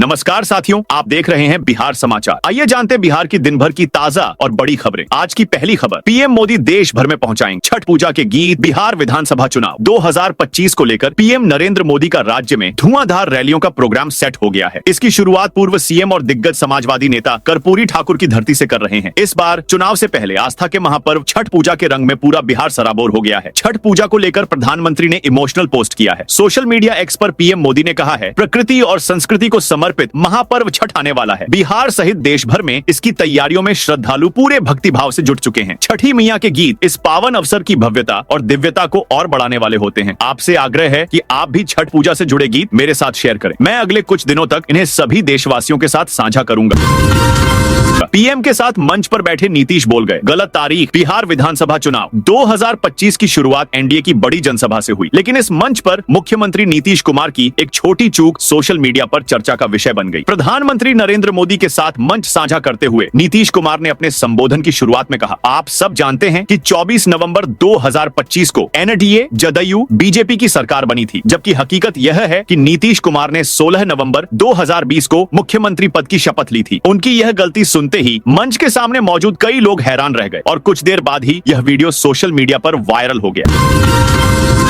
नमस्कार साथियों, आप देख रहे हैं बिहार समाचार। आइए जानते हैं बिहार की दिन भर की ताजा और बड़ी खबरें। आज की पहली खबर, पीएम मोदी देश भर में पहुंचाएंगे छठ पूजा के गीत। बिहार विधानसभा चुनाव 2025 को लेकर पीएम नरेंद्र मोदी का राज्य में धुआंधार रैलियों का प्रोग्राम सेट हो गया है। इसकी शुरुआत पूर्व सीएम और दिग्गज समाजवादी नेता कर्पूरी ठाकुर की धरती से कर रहे हैं। इस बार चुनाव से पहले आस्था के महापर्व छठ पूजा के रंग में पूरा बिहार सराबोर हो गया है। छठ पूजा को लेकर प्रधानमंत्री ने इमोशनल पोस्ट किया है। सोशल मीडिया एक्स पर पीएम मोदी ने कहा है, प्रकृति और संस्कृति को समर्पित महापर्व छठ आने वाला है। बिहार सहित देश भर में इसकी तैयारियों में श्रद्धालु पूरे भक्ति भाव से जुट चुके हैं। छठी मैया के गीत इस पावन अवसर की भव्यता और दिव्यता को और बढ़ाने वाले होते हैं। आपसे आग्रह है कि आप भी छठ पूजा से जुड़े गीत मेरे साथ शेयर करें। मैं अगले कुछ दिनों तक इन्हें सभी देशवासियों के साथ साझा करूंगा। पीएम के साथ मंच पर बैठे नीतीश बोल गए, गलत तारीख। बिहार विधानसभा चुनाव 2025 की शुरुआत एनडीए की बड़ी जनसभा से हुई, लेकिन इस मंच पर मुख्यमंत्री नीतीश कुमार की एक छोटी चूक सोशल मीडिया पर चर्चा का विषय बन गई। प्रधानमंत्री नरेंद्र मोदी के साथ मंच साझा करते हुए नीतीश कुमार ने अपने संबोधन की शुरुआत में कहा, आप सब जानते हैं कि 24 नवंबर 2025 को एनडीए जदयू बीजेपी की सरकार बनी थी, जबकि हकीकत यह है कि नीतीश कुमार ने 16 नवंबर 2020 को मुख्यमंत्री पद की शपथ ली थी। उनकी यह गलती सुनते ही मंच के सामने मौजूद कई लोग हैरान रह गए और कुछ देर बाद ही यह वीडियो सोशल मीडिया पर वायरल हो गया।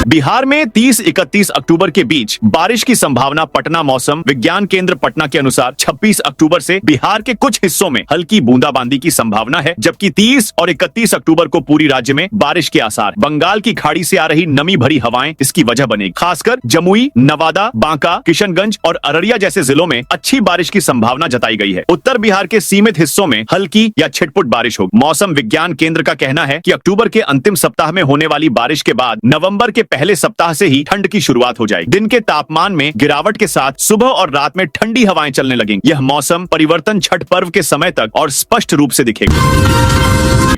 बिहार में 30-31 अक्टूबर के बीच बारिश की संभावना। पटना मौसम विज्ञान केंद्र पटना के अनुसार 26 अक्टूबर से बिहार के कुछ हिस्सों में हल्की बूंदाबांदी की संभावना है, जबकि 30 और 31 अक्टूबर को पूरी राज्य में बारिश के आसार। बंगाल की खाड़ी से आ रही नमी भरी हवाएं इसकी वजह बनेगी। खासकर जमुई, नवादा, बांका, किशनगंज और अररिया जैसे जिलों में अच्छी बारिश की संभावना जताई गई है। उत्तर बिहार के सीमित हिस्सों में हल्की या छिटपुट बारिश होगी। मौसम विज्ञान केंद्र का कहना है कि अक्टूबर के अंतिम सप्ताह में होने वाली बारिश के बाद नवंबर के पहले सप्ताह से ही ठंड की शुरुआत हो जाएगी। दिन के तापमान में गिरावट के साथ सुबह और रात में ठंडी हवाएं चलने लगेंगी। यह मौसम परिवर्तन छठ पर्व के समय तक और स्पष्ट रूप से दिखेगा।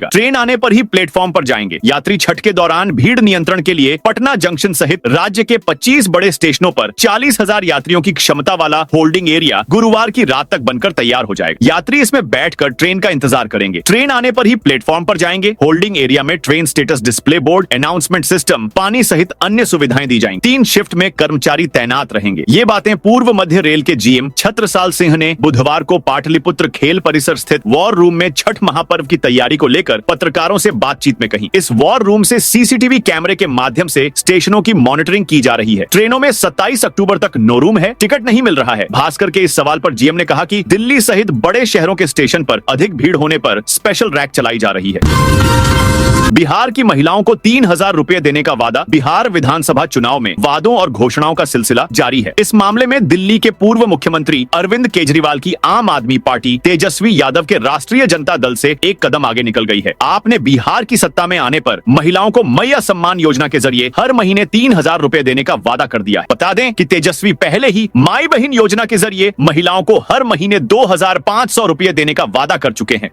ट्रेन आने पर ही प्लेटफॉर्म पर जाएंगे यात्री। छठ के दौरान भीड़ नियंत्रण के लिए पटना जंक्शन सहित राज्य के 25 बड़े स्टेशनों पर 40,000 यात्रियों की क्षमता वाला होल्डिंग एरिया गुरुवार की रात तक बनकर तैयार हो जाएगा। यात्री इसमें बैठकर ट्रेन का इंतजार करेंगे। ट्रेन आने पर ही प्लेटफॉर्म पर जाएंगे। होल्डिंग एरिया में train status display board, announcement system, पानी सहित अन्य सुविधाएं दी जाएंगी। 3 शिफ्ट में कर्मचारी तैनात रहेंगे। ये बातें पूर्व मध्य रेल के जीएम छत्रसाल सिंह ने बुधवार को पाटलिपुत्र खेल परिसर स्थित वॉर रूम में छठ महापर्व की तैयारी को लेकर पत्रकारों से बातचीत में कही। इस वॉर रूम से सीसीटीवी कैमरे के माध्यम से स्टेशनों की मॉनिटरिंग की जा रही है। ट्रेनों में 27 अक्टूबर तक नो रूम है, टिकट नहीं मिल रहा है। भास्कर के इस सवाल पर जीएम ने कहा कि दिल्ली सहित बड़े शहरों के स्टेशन पर अधिक भीड़ होने पर स्पेशल रैक चलाई जा रही है। बिहार की महिलाओं को 3,000 रुपए देने का वादा। बिहार विधानसभा चुनाव में वादों और घोषणाओं का सिलसिला जारी है। इस मामले में दिल्ली के पूर्व मुख्यमंत्री अरविंद केजरीवाल की आम आदमी पार्टी तेजस्वी यादव के राष्ट्रीय जनता दल से एक कदम आगे निकल गई है। आपने बिहार की सत्ता में आने पर महिलाओं को मैया सम्मान योजना के जरिए हर महीने 3,000 रुपए देने का वादा कर दिया है। बता दें कि तेजस्वी पहले ही माई बहन योजना के जरिए महिलाओं को हर महीने 2,500 रुपए देने का वादा कर चुके हैं।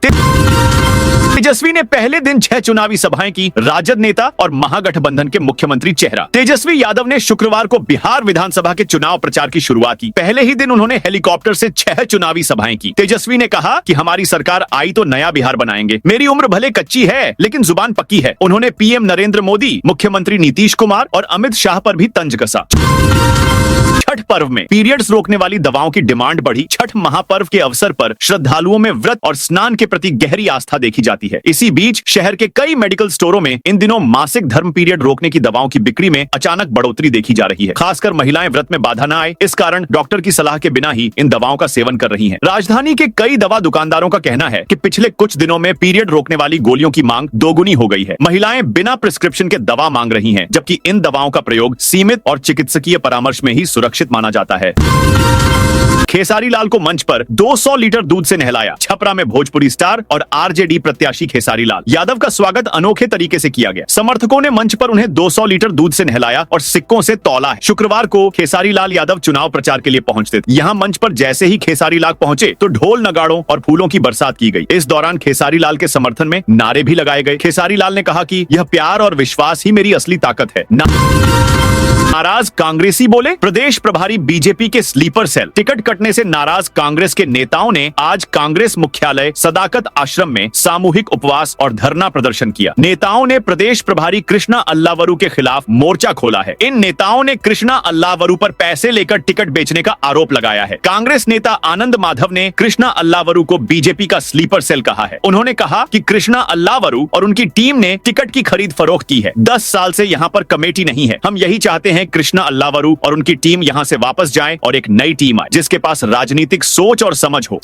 तेजस्वी ने पहले दिन 6 चुनावी सभाएं की। राजद नेता और महागठबंधन के मुख्यमंत्री चेहरा तेजस्वी यादव ने शुक्रवार को बिहार विधानसभा के चुनाव प्रचार की शुरुआत की। पहले ही दिन उन्होंने हेलीकॉप्टर से 6 चुनावी सभाएं की। तेजस्वी ने कहा कि हमारी सरकार आई तो नया बिहार बनाएंगे। मेरी उम्र भले कच्ची है लेकिन जुबान पक्की है। उन्होंने पीएम नरेंद्र मोदी, मुख्यमंत्री नीतीश कुमार और अमित शाह पर भी तंज कसा। छठ पर्व में पीरियड्स रोकने वाली दवाओं की डिमांड बढ़ी। छठ महापर्व के अवसर पर श्रद्धालुओं में व्रत और स्नान के प्रति गहरी आस्था देखी जाती है। इसी बीच शहर के कई मेडिकल स्टोरों में इन दिनों मासिक धर्म पीरियड रोकने की दवाओं की बिक्री में अचानक बढ़ोतरी देखी जा रही है। खासकर महिलाएं व्रत में बाधा न आए, इस कारण डॉक्टर की सलाह के बिना ही इन दवाओं का सेवन कर रही हैं। राजधानी के कई दवा दुकानदारों का कहना है कि पिछले कुछ दिनों में पीरियड रोकने वाली गोलियों की मांग दोगुनी हो गई है। महिलाएं बिना प्रिस्क्रिप्शन के दवा मांग रही हैं, जबकि इन दवाओं का प्रयोग सीमित और चिकित्सकीय परामर्श में ही सुरक्षित माना जाता है। खेसारी लाल को मंच पर 200 लीटर दूध से नहलाया। छपरा में भोजपुरी स्टार और आरजेडी प्रत्याशी खेसारी लाल यादव का स्वागत अनोखे तरीके से किया गया। समर्थकों ने मंच पर उन्हें 200 लीटर दूध से नहलाया और सिक्कों से तौला है। शुक्रवार को खेसारी लाल यादव चुनाव प्रचार के लिए पहुंचते थे। यहाँ मंच पर जैसे ही खेसारी लाल पहुंचे तो ढोल नगाड़ों और फूलों की बरसात की गई। इस दौरान खेसारी लाल के समर्थन में नारे भी लगाए गए। खेसारी लाल ने कहा कि यह प्यार और विश्वास ही मेरी असली ताकत है। नाराज कांग्रेसी बोले, प्रदेश प्रभारी बीजेपी के स्लीपर सेल टिकट कटने करने से नाराज कांग्रेस के नेताओं ने आज कांग्रेस मुख्यालय सदाकत आश्रम में सामूहिक उपवास और धरना प्रदर्शन किया। नेताओं ने प्रदेश प्रभारी कृष्णा अल्लावरू के खिलाफ मोर्चा खोला है। इन नेताओं ने कृष्णा अल्लावरू पर पैसे लेकर टिकट बेचने का आरोप लगाया है। कांग्रेस नेता आनंद माधव ने कृष्णा अल्लावरू को बीजेपी का स्लीपर सेल कहा है। उन्होंने कहा कि कृष्णा अल्लावरू और उनकी टीम ने टिकट की खरीद फरोख्त की है। 10 साल से यहाँ पर कमेटी नहीं है। हम यही चाहते हैं कृष्णा अल्लावरू और उनकी टीम यहाँ से वापस जाए और एक नई टीम आए जिसके पास राजनीतिक सोच और समझ हो।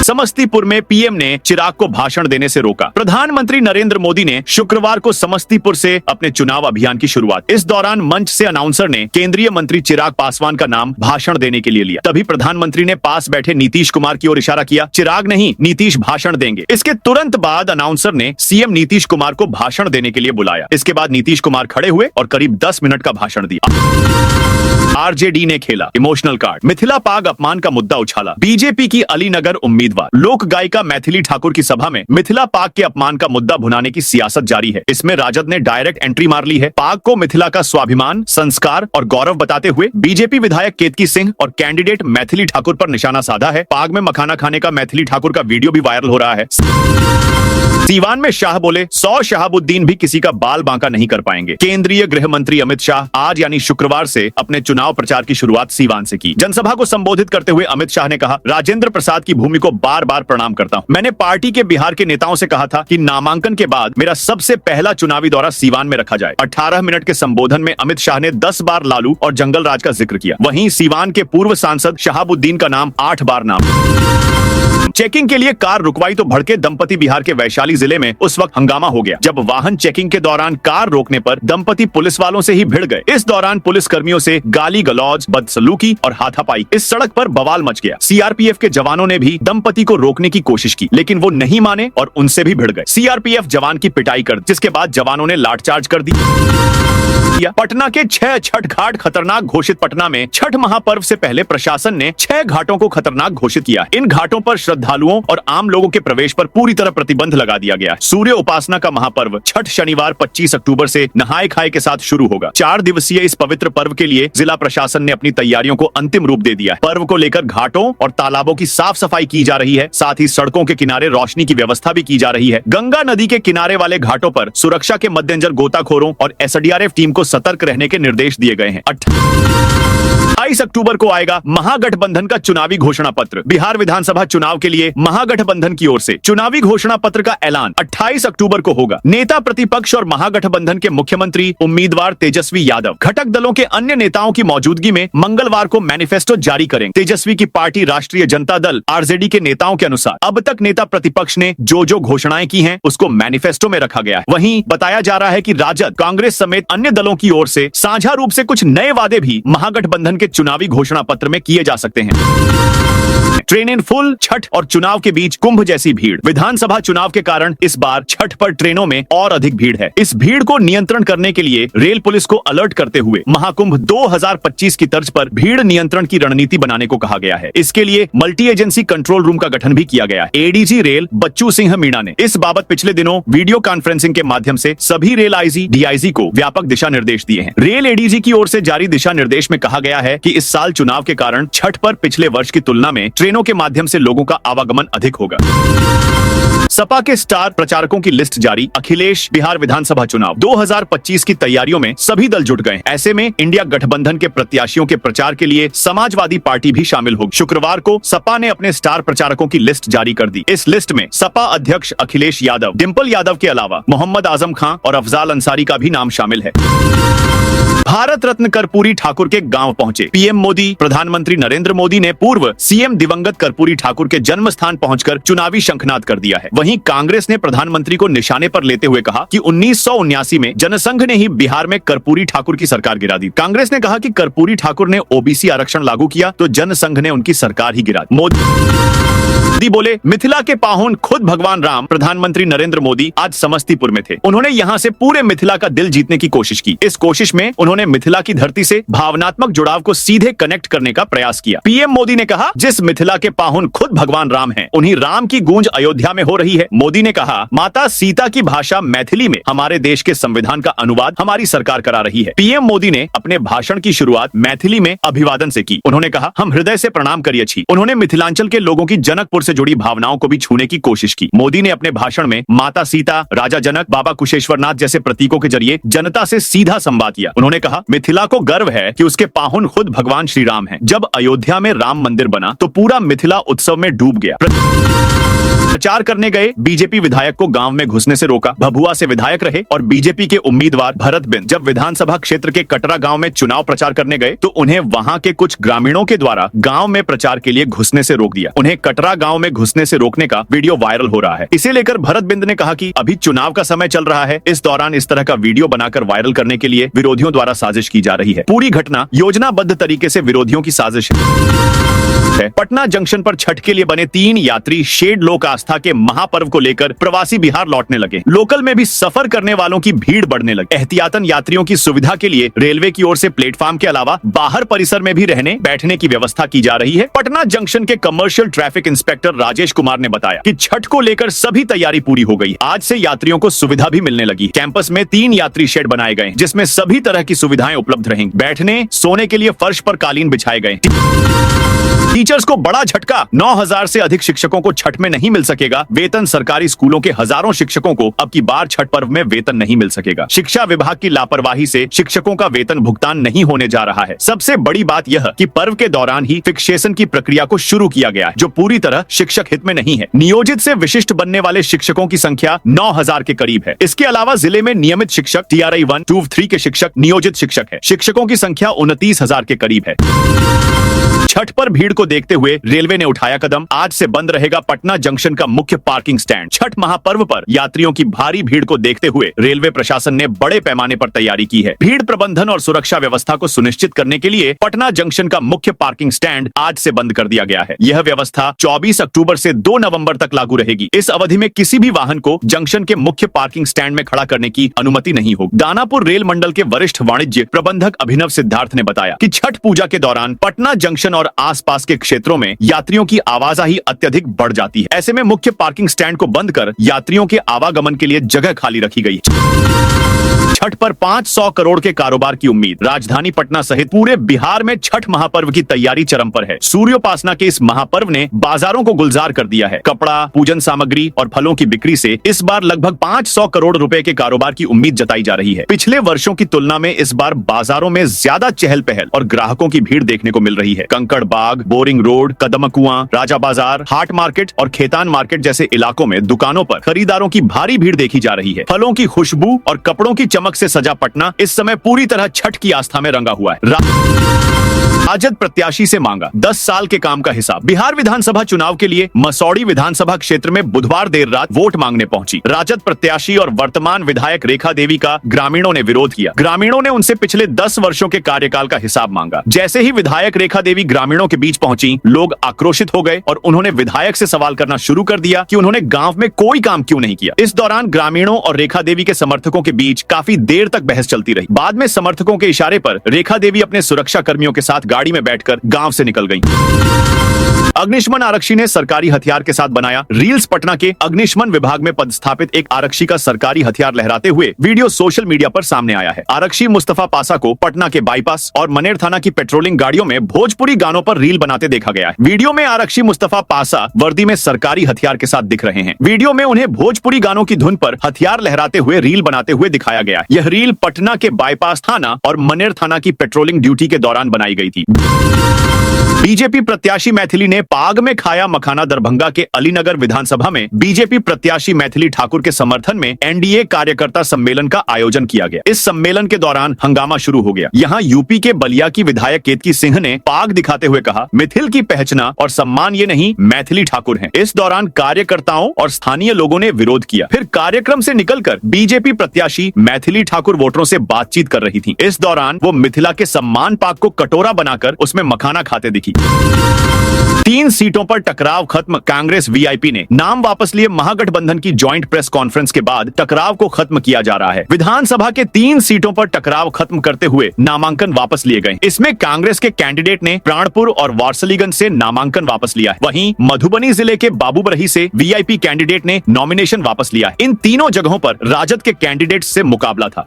समस्तीपुर में पीएम ने चिराग को भाषण देने से रोका। प्रधानमंत्री नरेंद्र मोदी ने शुक्रवार को समस्तीपुर से अपने चुनाव अभियान की शुरुआत। इस दौरान मंच से अनाउंसर ने केंद्रीय मंत्री चिराग पासवान का नाम भाषण देने के लिए लिया। तभी प्रधानमंत्री ने पास बैठे नीतीश कुमार की ओर इशारा किया। चिराग नहीं, नीतीश भाषण देंगे। इसके तुरंत बाद अनाउंसर ने सीएम नीतीश कुमार को भाषण देने के लिए बुलाया। इसके बाद नीतीश कुमार खड़े हुए और करीब 10 मिनट का भाषण दिया। आरजेडी ने खेला इमोशनल कार्ड। मिथिला पाग अपमान का मुद्दा उछाला। बीजेपी की अलीनगर उम्मीदवार लोक गायिका मैथिली ठाकुर की सभा में मिथिला पाग के अपमान का मुद्दा भुनाने की सियासत जारी है। इसमें राजद ने डायरेक्ट एंट्री मार ली है। पाग को मिथिला का स्वाभिमान, संस्कार और गौरव बताते हुए बीजेपी विधायक केतकी सिंह और कैंडिडेट मैथिली ठाकुर पर निशाना साधा है। पाग में मखाना खाने का मैथिली ठाकुर का वीडियो भी वायरल हो रहा है। सीवान में शाह बोले 100 शहाबुद्दीन भी किसी का बाल बांका नहीं कर पाएंगे। केंद्रीय गृह मंत्री अमित शाह आज यानी शुक्रवार से अपने चुनाव प्रचार की शुरुआत सीवान से की। जनसभा को संबोधित करते हुए अमित शाह ने कहा, राजेंद्र प्रसाद की भूमि को बार बार प्रणाम करता हूं। मैंने पार्टी के बिहार के नेताओं से कहा था कि नामांकन के बाद मेरा सबसे पहला चुनावी दौरा सीवान में रखा जाए। 18 मिनट के संबोधन में अमित शाह ने 10 बार लालू और जंगल राज का जिक्र किया। वहीं सीवान के पूर्व सांसद शहाबुद्दीन का नाम 8 बार नाम। चेकिंग के लिए कार रुकवाई तो भड़के दंपति। बिहार के वैशाली जिले में उस वक्त हंगामा हो गया जब वाहन चेकिंग के दौरान कार रोकने पर दंपति पुलिस वालों से ही भिड़ गए। इस दौरान पुलिस कर्मियों से गाली गलौज, बदसलूकी और हाथापाई। इस सड़क पर बवाल मच गया। सीआरपीएफ के जवानों ने भी दंपति को रोकने की कोशिश की लेकिन वो नहीं माने और उनसे भी भिड़ गए। सीआरपीएफ जवान की पिटाई कर जिसके बाद जवानों ने लाठचार्ज कर दी। पटना के 6 छठ घाट खतरनाक घोषित। पटना में छठ महापर्व से पहले प्रशासन ने 6 घाटों को खतरनाक घोषित किया। इन घाटों पर श्रद्धालुओं और आम लोगों के प्रवेश पर पूरी तरह प्रतिबंध लगा दिया गया। सूर्य उपासना का महापर्व छठ शनिवार 25 अक्टूबर से नहाय खाए के साथ शुरू होगा। 4 दिवसीय इस पवित्र पर्व के लिए जिला प्रशासन ने अपनी तैयारियों को अंतिम रूप दे दिया है। पर्व को लेकर घाटों और तालाबों की साफ सफाई की जा रही है। साथ ही सड़कों के किनारे रोशनी की व्यवस्था भी की जा रही है। गंगा नदी के किनारे वाले घाटों पर सुरक्षा के मद्देनजर गोताखोरों और एसडीआरएफ टीम को सतर्क रहने के निर्देश दिए गए हैं। 28 अक्टूबर को आएगा महागठबंधन का चुनावी घोषणा पत्र। बिहार विधानसभा चुनाव के लिए महागठबंधन की ओर से चुनावी घोषणा पत्र का ऐलान 28 अक्टूबर को होगा। नेता प्रतिपक्ष और महागठबंधन के मुख्यमंत्री उम्मीदवार तेजस्वी यादव घटक दलों के अन्य नेताओं की मौजूदगी में मंगलवार को मैनिफेस्टो जारी करेंगे। तेजस्वी की पार्टी राष्ट्रीय जनता दल आरजेडी के नेताओं के अनुसार अब तक नेता प्रतिपक्ष ने जो घोषणाएं की हैं उसको मैनिफेस्टो में रखा गया है। वहीं बताया जा रहा है कि राजद, कांग्रेस समेत अन्य दलों की ओर से साझा रूप से कुछ नए वादे भी महागठबंधन के चुनावी घोषणा पत्र में किए जा सकते हैं। Train in full. छठ और चुनाव के बीच कुंभ जैसी भीड़। विधानसभा चुनाव के कारण इस बार छठ पर ट्रेनों में और अधिक भीड़ है। इस भीड़ को नियंत्रण करने के लिए रेल पुलिस को अलर्ट करते हुए महाकुंभ 2025 की तर्ज पर भीड़ नियंत्रण की रणनीति बनाने को कहा गया है। इसके लिए मल्टी एजेंसी कंट्रोल रूम का गठन भी किया गया है। एडीजी रेल बच्चू सिंह मीणा ने इस बाबत पिछले दिनों वीडियो कॉन्फ्रेंसिंग के माध्यम से सभी रेल आईजी, डीआईजी को व्यापक दिशा निर्देश दिए हैं। रेल एडीजी की ओर से जारी दिशा निर्देश में कहा गया है कि इस साल चुनाव के कारण छठ पर पिछले वर्ष की तुलना में ट्रेनों के माध्यम से लोगों का आवागमन अधिक होगा। सपा के स्टार प्रचारकों की लिस्ट जारी। अखिलेश बिहार विधानसभा चुनाव 2025 की तैयारियों में सभी दल जुट गए। ऐसे में इंडिया गठबंधन के प्रत्याशियों के प्रचार के लिए समाजवादी पार्टी भी शामिल होगी। शुक्रवार को सपा ने अपने स्टार प्रचारकों की लिस्ट जारी कर दी। इस लिस्ट में सपा अध्यक्ष अखिलेश यादव, डिंपल यादव के अलावा मोहम्मद आजम खां और अफजाल अंसारी का भी नाम शामिल है। भारत रत्न कर्पूरी ठाकुर के गांव पहुंचे पीएम मोदी। प्रधानमंत्री नरेंद्र मोदी ने पूर्व सीएम दिवंगत कर्पूरी ठाकुर के जन्म स्थान पहुंचकर चुनावी शंखनाद कर दिया है। वहीं कांग्रेस ने प्रधानमंत्री को निशाने पर लेते हुए कहा कि 1979 में जनसंघ ने ही बिहार में कर्पूरी ठाकुर की सरकार गिरा दी। कांग्रेस ने कहा कि कर्पूरी ठाकुर ने ओबीसी आरक्षण लागू किया तो जनसंघ ने उनकी सरकार ही गिरा दी। मोदी बोले मिथिला के पाहुन खुद भगवान राम। प्रधानमंत्री नरेंद्र मोदी आज समस्तीपुर में थे। उन्होंने यहां से पूरे मिथिला का दिल जीतने की कोशिश की। इस कोशिश में उन्होंने उन्होंने मिथिला की धरती से भावनात्मक जुड़ाव को सीधे कनेक्ट करने का प्रयास किया। पीएम मोदी ने कहा, जिस मिथिला के पाहुन खुद भगवान राम हैं, उन्हीं राम की गूंज अयोध्या में हो रही है। मोदी ने कहा, माता सीता की भाषा मैथिली में हमारे देश के संविधान का अनुवाद हमारी सरकार करा रही है। पीएम मोदी ने अपने भाषण की शुरुआत मैथिली में अभिवादन से की। उन्होंने कहा, हम हृदय से प्रणाम करिए छी। उन्होंने मिथिलांचल के लोगों की जनकपुर से जुड़ी भावनाओं को भी छूने की कोशिश की। मोदी ने अपने भाषण में माता सीता, राजा जनक, बाबा कुशेश्वरनाथ जैसे प्रतीकों के जरिए जनता से सीधा संवाद किया। उन्होंने कहा, मिथिला को गर्व है कि उसके पाहुन खुद भगवान श्री राम हैं। जब अयोध्या में राम मंदिर बना तो पूरा मिथिला उत्सव में डूब गया। प्रचार करने गए बीजेपी विधायक को गांव में घुसने से रोका। भभुआ से विधायक रहे और बीजेपी के उम्मीदवार भरत बिंद जब विधानसभा क्षेत्र के कटरा गांव में चुनाव प्रचार करने गए तो उन्हें वहां के कुछ ग्रामीणों के द्वारा गांव में प्रचार के लिए घुसने से रोक दिया। उन्हें कटरा गांव में घुसने से रोकने का वीडियो वायरल हो रहा है। इसे लेकर भरत बिंद ने कहा कि अभी चुनाव का समय चल रहा है, इस दौरान इस तरह का वीडियो बनाकर वायरल करने के लिए विरोधियों द्वारा साजिश की जा रही है। पूरी घटना योजनाबद्ध तरीके से विरोधियों की साजिश है। पटना जंक्शन पर छठ के लिए बने 3 यात्री शेड लोक आस्था के महापर्व को लेकर प्रवासी बिहार लौटने लगे। लोकल में भी सफर करने वालों की भीड़ बढ़ने लगी। एहतियातन यात्रियों की सुविधा के लिए रेलवे की ओर से प्लेटफॉर्म के अलावा बाहर परिसर में भी रहने बैठने की व्यवस्था की जा रही है। पटना जंक्शन के commercial traffic inspector Rajesh Kumar ने बताया कि छठ को लेकर सभी तैयारी पूरी हो गई। आज से यात्रियों को सुविधा भी मिलने लगी। कैंपस में 3 यात्री शेड बनाए गए जिसमें सभी तरह की सुविधाएं उपलब्ध रहेंगी। बैठने सोने के लिए फर्श पर कालीन बिछाए गए। टीचर्स को बड़ा झटका, 9000 से अधिक शिक्षकों को छठ में नहीं मिल सकेगा वेतन। सरकारी स्कूलों के हजारों शिक्षकों को अब की बार छठ पर्व में वेतन नहीं मिल सकेगा। शिक्षा विभाग की लापरवाही से शिक्षकों का वेतन भुगतान नहीं होने जा रहा है। सबसे बड़ी बात यह कि पर्व के दौरान ही फिक्सेशन की प्रक्रिया को शुरू किया गया है, जो पूरी तरह शिक्षक हित में नहीं है। नियोजित से विशिष्ट बनने वाले शिक्षकों की संख्या 9000 के करीब है। इसके अलावा जिले में नियमित शिक्षक, TRI 1, 2, 3 के शिक्षक नियोजित शिक्षक है। शिक्षकों की संख्या 29,000 के करीब है। छठ पर भीड़ को देखते हुए रेलवे ने उठाया कदम। आज से बंद रहेगा पटना जंक्शन का मुख्य पार्किंग स्टैंड। छठ महापर्व पर यात्रियों की भारी भीड़ को देखते हुए रेलवे प्रशासन ने बड़े पैमाने पर तैयारी की है। भीड़ प्रबंधन और सुरक्षा व्यवस्था को सुनिश्चित करने के लिए पटना जंक्शन का मुख्य पार्किंग स्टैंड आज से बंद कर दिया गया है। यह व्यवस्था 24 अक्टूबर से 2 नवंबर तक लागू रहेगी। इस अवधि में किसी भी वाहन को जंक्शन के मुख्य पार्किंग स्टैंड में खड़ा करने की अनुमति नहीं होगी। दानापुर रेल मंडल के वरिष्ठ वाणिज्य प्रबंधक अभिनव सिद्धार्थ ने बताया कि छठ पूजा के दौरान पटना जंक्शन और आसपास के क्षेत्रों में यात्रियों की आवाजाही अत्यधिक बढ़ जाती है। ऐसे में मुख्य पार्किंग स्टैंड को बंद कर यात्रियों के आवागमन के लिए जगह खाली रखी गई। छठ पर 500 करोड़ के कारोबार की उम्मीद। राजधानी पटना सहित पूरे बिहार में छठ महापर्व की तैयारी चरम पर है। सूर्योपासना के इस महापर्व ने बाजारों को गुलजार कर दिया है। कपड़ा, पूजन सामग्री और फलों की बिक्री से इस बार लगभग 500 करोड़ रुपए के कारोबार की उम्मीद जताई जा रही है। पिछले वर्षों की तुलना में इस बार बाजारों में ज्यादा चहल पहल और ग्राहकों की भीड़ देखने को मिल रही है। कंकड़ बाग, बोरिंग रोड, कदम कुआं, राजा बाजार, हाट मार्केट और खेतान मार्केट जैसे इलाकों में दुकानों पर खरीदारों की भारी भीड़ देखी जा रही है। फलों की खुशबू और कपड़ों की चमक से सजा पटना इस समय पूरी तरह छठ की आस्था में रंगा हुआ है। राजद प्रत्याशी से मांगा 10 साल के काम का हिसाब। बिहार विधानसभा चुनाव के लिए मसौड़ी विधानसभा क्षेत्र में बुधवार देर रात वोट मांगने पहुंची। राजद प्रत्याशी और वर्तमान विधायक रेखा देवी का ग्रामीणों ने विरोध किया। ग्रामीणों ने उनसे पिछले 10 वर्षों के कार्यकाल का हिसाब मांगा। जैसे ही विधायक रेखा देवी ग्रामीणों के बीच पहुंची, लोग आक्रोशित हो गए और उन्होंने विधायक से सवाल करना शुरू कर दिया कि उन्होंने गांव में कोई काम क्यों नहीं किया। इस दौरान ग्रामीणों और रेखा देवी के समर्थकों के बीच काफी देर तक बहस चलती रही। बाद में समर्थकों के इशारे पर रेखा देवी अपने सुरक्षा कर्मियों के साथ गाड़ी में बैठकर गांव से निकल गईं। अग्निशमन आरक्षी ने सरकारी हथियार के साथ बनाया रील्स। पटना के अग्निशमन विभाग में पदस्थापित एक आरक्षी का सरकारी हथियार लहराते हुए वीडियो सोशल मीडिया पर सामने आया है। आरक्षी मुस्तफा पासा को पटना के बाईपास और मनेर थाना की पेट्रोलिंग गाड़ियों में भोजपुरी गानों पर रील बनाते देखा गया है। वीडियो में आरक्षी मुस्तफा पासा वर्दी में सरकारी हथियार के साथ दिख रहे हैं। वीडियो में उन्हें भोजपुरी गानों की धुन पर हथियार लहराते हुए रील बनाते हुए दिखाया गया। यह रील पटना के बाईपास थाना और मनेर थाना की पेट्रोलिंग ड्यूटी के दौरान बनाई गई थी। बीजेपी प्रत्याशी मैथिली ने पाग में खाया मखाना। दरभंगा के अलीनगर विधानसभा में बीजेपी प्रत्याशी मैथिली ठाकुर के समर्थन में एनडीए कार्यकर्ता सम्मेलन का आयोजन किया गया। इस सम्मेलन के दौरान हंगामा शुरू हो गया। यहां यूपी के बलिया की विधायक केतकी सिंह ने पाग दिखाते हुए कहा, मिथिल की पहचान और सम्मान ये नहीं, मैथिली ठाकुर हैं। इस दौरान कार्यकर्ताओं और स्थानीय लोगों ने विरोध किया। फिर कार्यक्रम से निकलकर बीजेपी प्रत्याशी मैथिली ठाकुर वोटरों से बातचीत कर रही थी। इस दौरान वो मिथिला के सम्मान पाग को कटोरा बनाकर उसमें मखाना खाते दिखी। 3 सीटों पर टकराव खत्म, कांग्रेस वीआईपी ने नाम वापस लिए। महागठबंधन की जॉइंट प्रेस कॉन्फ्रेंस के बाद टकराव को खत्म किया जा रहा है। विधानसभा के 3 सीटों पर टकराव खत्म करते हुए नामांकन वापस लिए गए। इसमें कांग्रेस के कैंडिडेट ने प्राणपुर और वारसलीगंज से नामांकन वापस लिया है। वहीं मधुबनी जिले के बाबूबरही से वीआईपी कैंडिडेट ने नॉमिनेशन वापस लिया है। इन तीनों जगहों पर राजद के कैंडिडेट से मुकाबला था।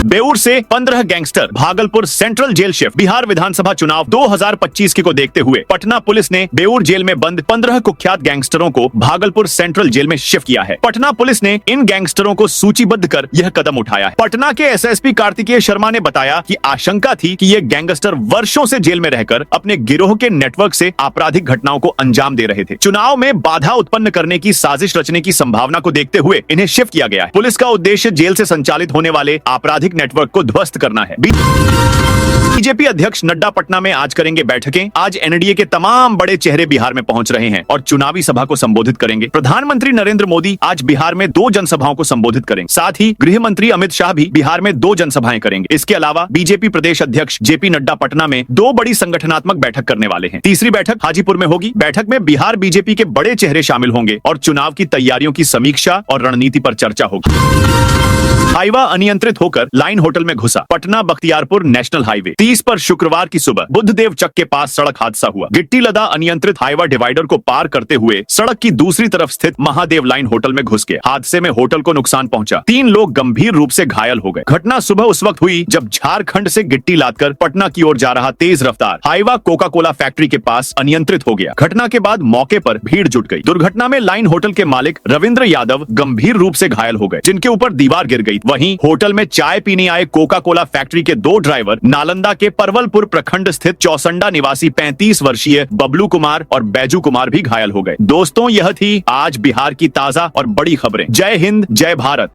बेऊर से 15 gangster Bhagalpur central jail shift. Bihar विधानसभा चुनाव 2025 को देखते हुए पटना पुलिस ने बेऊर जेल में बंद 15 कुख्यात गैंगस्टरों को भागलपुर सेंट्रल जेल में शिफ्ट किया है। पटना पुलिस ने इन गैंगस्टरों को सूचीबद्ध कर यह कदम उठाया है। पटना के एसएसपी कार्तिकेय शर्मा ने बताया कि आशंका थी कि ये गैंगस्टर वर्षों से जेल में रहकर अपने गिरोह के नेटवर्क से आपराधिक घटनाओं को अंजाम दे रहे थे। चुनाव में बाधा उत्पन्न करने की साजिश रचने की संभावना को देखते हुए इन्हें शिफ्ट किया गया है। पुलिस का उद्देश्य जेल से संचालित होने वाले आपराधिक नेटवर्क को ध्वस्त करना है। बीजेपी अध्यक्ष नड्डा पटना में आज करेंगे बैठकें। आज एनडीए के तमाम बड़े चेहरे बिहार में पहुंच रहे हैं और चुनावी सभा को संबोधित करेंगे। प्रधानमंत्री नरेंद्र मोदी आज बिहार में 2 जनसभाओं को संबोधित करेंगे। साथ ही गृह मंत्री अमित शाह भी बिहार में 2 जनसभाएं करेंगे। इसके अलावा बीजेपी प्रदेश अध्यक्ष जेपी नड्डा पटना में 2 बड़ी संगठनात्मक बैठक करने वाले हैं। तीसरी बैठक हाजीपुर में होगी। बैठक में बिहार बीजेपी के बड़े चेहरे शामिल होंगे और चुनाव की तैयारियों की समीक्षा और रणनीति पर चर्चा होगी। हाईवा अनियंत्रित होकर लाइन होटल में घुसा। पटना बख्तियारपुर नेशनल हाईवे 30 पर शुक्रवार की सुबह बुद्धदेव चक के पास सड़क हादसा हुआ। गिट्टी लदा अनियंत्रित हाईवा डिवाइडर को पार करते हुए सड़क की दूसरी तरफ स्थित महादेव लाइन होटल में घुस गया। हादसे में होटल को नुकसान पहुंचा। 3 लोग गंभीर रूप से घायल हो गए। घटना सुबह उस वक्त हुई जब झारखंड से गिट्टी लादकर पटना की ओर जा रहा तेज रफ्तार हाईवा कोका कोला फैक्ट्री के पास अनियंत्रित हो गया। घटना के बाद मौके पर भीड़ जुट गई। दुर्घटना में लाइन होटल के मालिक रविंद्र यादव गंभीर रूप से घायल हो गए, जिनके ऊपर दीवार गिर गई। वहीं होटल में चाय पीने आए कोका कोला फैक्ट्री के 2 ड्राइवर नालंदा के परवलपुर प्रखंड स्थित चौसंडा निवासी 35 वर्षीय बबलू कुमार और बैजू कुमार भी घायल हो गए। दोस्तों, यह थी आज बिहार की ताजा और बड़ी खबरें। जय हिंद, जय भारत।